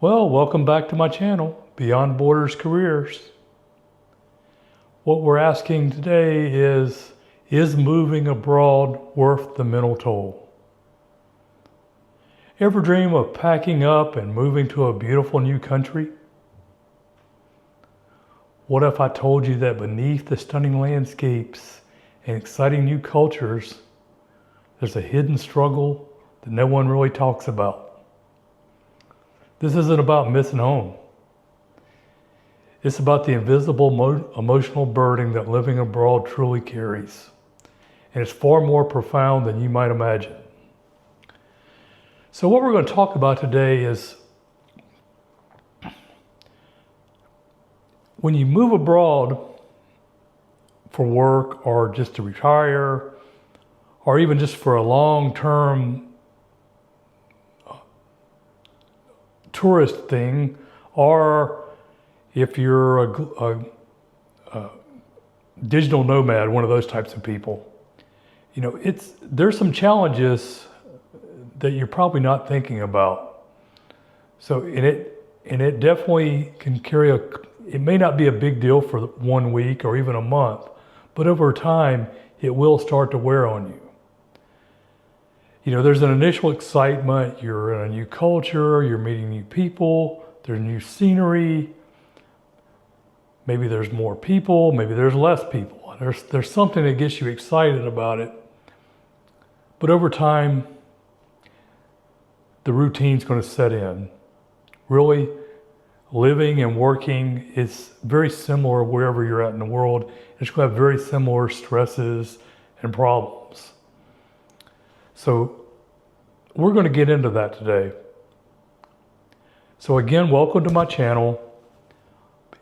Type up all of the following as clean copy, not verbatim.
Well, welcome back to my channel, Beyond Borders Careers. What we're asking today is moving abroad worth the mental toll? Ever dream of packing up and moving to a beautiful new country? What if I told you that beneath the stunning landscapes and exciting new cultures, there's a hidden struggle that no one really talks about? This isn't about missing home. It's about the invisible emotional burden that living abroad truly carries. And it's far more profound than you might imagine. So what we're going to talk about today is when you move abroad for work or just to retire or even just for a long-term tourist thing, or if you're a digital nomad, one of those types of people, there's some challenges that you're probably not thinking about. So it definitely can carry it may not be a big deal for 1 week or even a month, but over time it will start to wear on you. There's an initial excitement, you're in a new culture, you're meeting new people, there's new scenery, maybe there's more people, maybe there's less people. There's something that gets you excited about it. But over time, the routine's going to set in. Really, living and working is very similar wherever you're at in the world. It's going to have very similar stresses and problems. So we're going to get into that today. So again, welcome to my channel.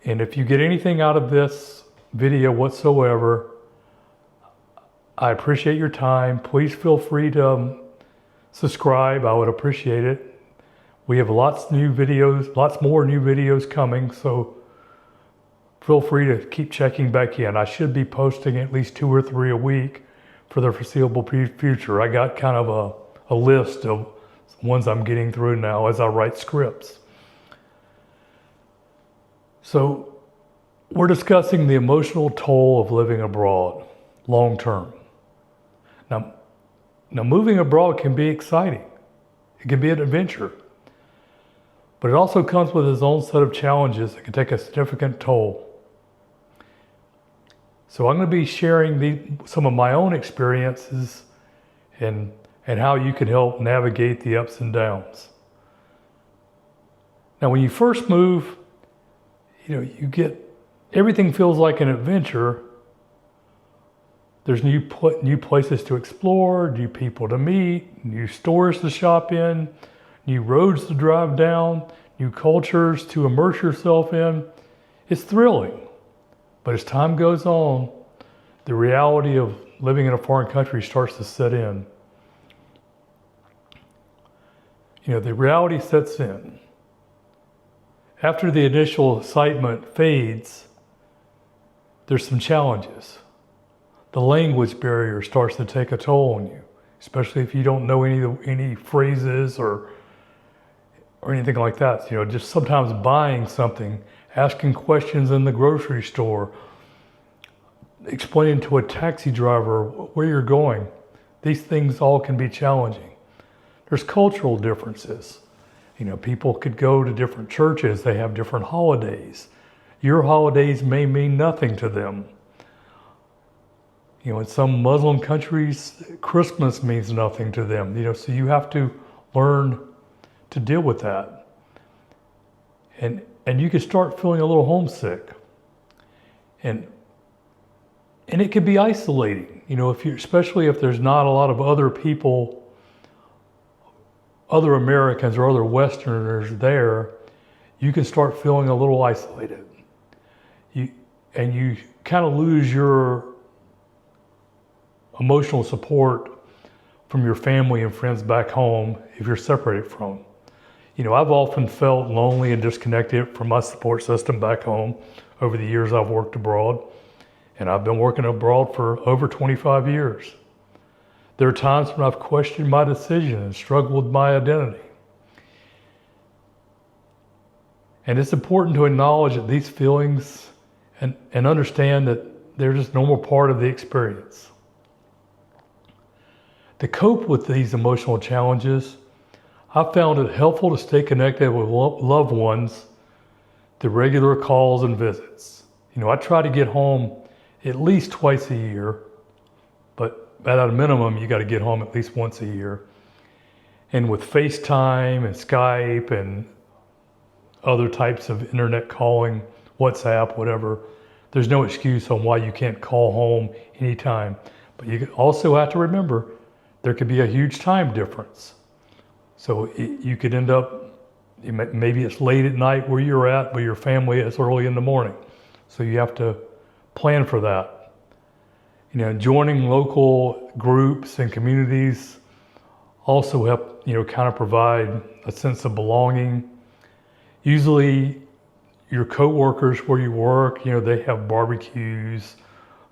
And if you get anything out of this video whatsoever, I appreciate your time. Please feel free to subscribe. I would appreciate it. We have lots more new videos coming, so feel free to keep checking back in. I should be posting at least 2 or 3 a week for the foreseeable future. I got kind of a list of ones I'm getting through now as I write scripts. So we're discussing the emotional toll of living abroad long term. Now moving abroad can be exciting. It can be an adventure. But it also comes with its own set of challenges that can take a significant toll. So I'm going to be sharing some of my own experiences and how you can help navigate the ups and downs. Now, when you first move, everything feels like an adventure. There's new places to explore, new people to meet, new stores to shop in, new roads to drive down, new cultures to immerse yourself in. It's thrilling. But as time goes on, the reality of living in a foreign country starts to set in. The reality sets in. After the initial excitement fades, there's some challenges. The language barrier starts to take a toll on you, especially if you don't know any phrases or anything like that. Just sometimes buying something, asking questions in the grocery store, explaining to a taxi driver where you're going. These things all can be challenging. There's cultural differences. People could go to different churches. They have different holidays. Your holidays may mean nothing to them. In some Muslim countries, Christmas means nothing to them. So you have to learn to deal with that. And you can start feeling a little homesick. And it can be isolating, especially if there's not a lot of other people, other Americans or other Westerners there, you can start feeling a little isolated. You kind of lose your emotional support from your family and friends back home if you're separated from them. I've often felt lonely and disconnected from my support system back home over the years I've worked abroad. And I've been working abroad for over 25 years. There are times when I've questioned my decision and struggled with my identity. And it's important to acknowledge that these feelings and understand that they're just normal part of the experience. To cope with these emotional challenges, I found it helpful to stay connected with loved ones through regular calls and visits. I try to get home at least twice a year, but at a minimum, you got to get home at least once a year. And with FaceTime and Skype and other types of internet calling, WhatsApp, whatever, there's no excuse on why you can't call home anytime. But you also have to remember there could be a huge time difference. So you could end up, maybe it's late at night where you're at, but your family is early in the morning. So you have to plan for that. Joining local groups and communities also help, kind of provide a sense of belonging. Usually your coworkers where you work, they have barbecues,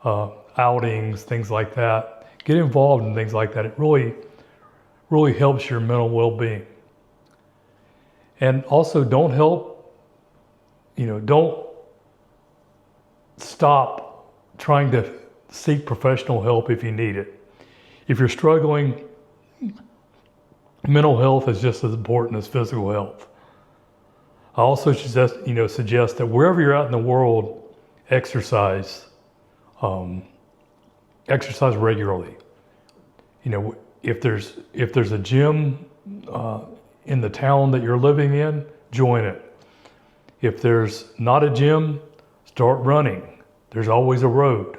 outings, things like that. Get involved in things like that. It really helps your mental well-being. And also don't stop trying to seek professional help if you need it. If you're struggling, mental health is just as important as physical health. I also suggest that wherever you're at in the world, exercise regularly. If there's a gym in the town that you're living in, join it. If there's not a gym, start running. There's always a road.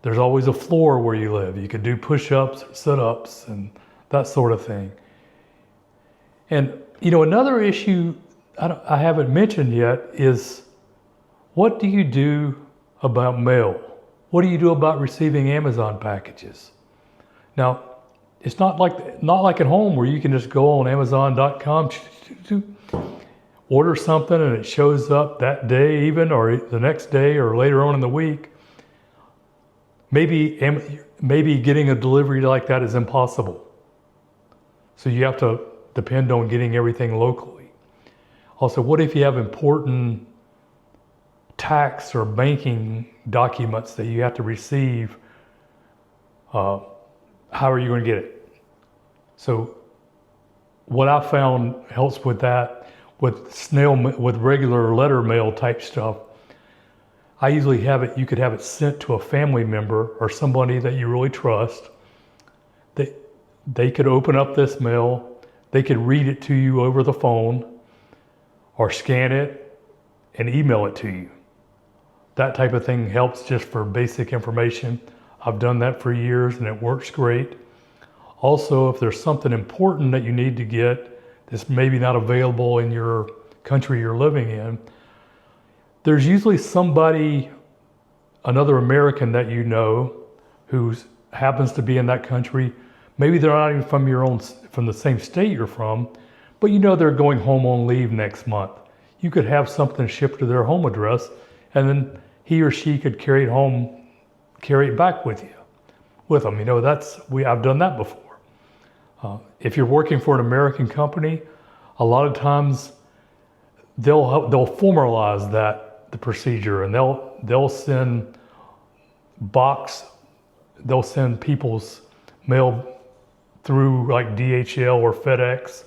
There's always a floor where you live. You can do push-ups, sit-ups, and that sort of thing. And another issue I haven't mentioned yet is, what do you do about mail? What do you do about receiving Amazon packages? Now, it's not like at home where you can just go on Amazon.com, order something and it shows up that day even, or the next day, or later on in the week. Maybe getting a delivery like that is impossible. So you have to depend on getting everything locally. Also, what if you have important tax or banking documents that you have to receive? How are you going to get it? So what I found helps with that, with regular letter mail type stuff, I usually you could have it sent to a family member or somebody that you really trust. They could open up this mail, they could read it to you over the phone, or scan it and email it to you. That type of thing helps just for basic information. I've done that for years and it works great. Also, if there's something important that you need to get that's maybe not available in your country you're living in, there's usually somebody, another American that you know, who happens to be in that country. Maybe they're not even from the same state you're from, but they're going home on leave next month. You could have something shipped to their home address, and then he or she could carry it back with them. I've done that before. If you're working for an American company, a lot of times they'll formalize the procedure, and they'll send people's mail through like DHL or FedEx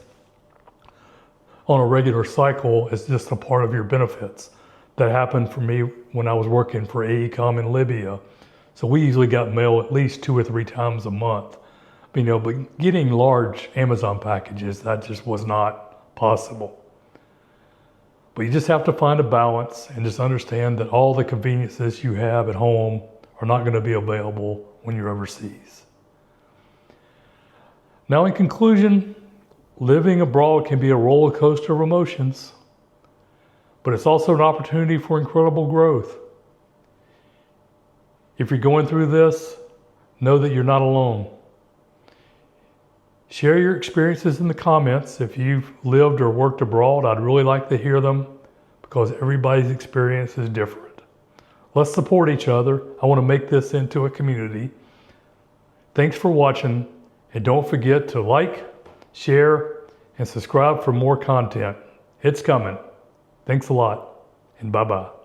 on a regular cycle. It's just a part of your benefits. That happened for me when I was working for AECOM in Libya. So we usually got mail at least 2 or 3 times a month. But getting large Amazon packages, that just was not possible. But you just have to find a balance and just understand that all the conveniences you have at home are not going to be available when you're overseas. Now, in conclusion, living abroad can be a roller coaster of emotions, but it's also an opportunity for incredible growth. If you're going through this, know that you're not alone. Share your experiences in the comments. If you've lived or worked abroad, I'd really like to hear them because everybody's experience is different. Let's support each other. I want to make this into a community. Thanks for watching, and don't forget to like, share, and subscribe for more content. It's coming. Thanks a lot, and bye-bye.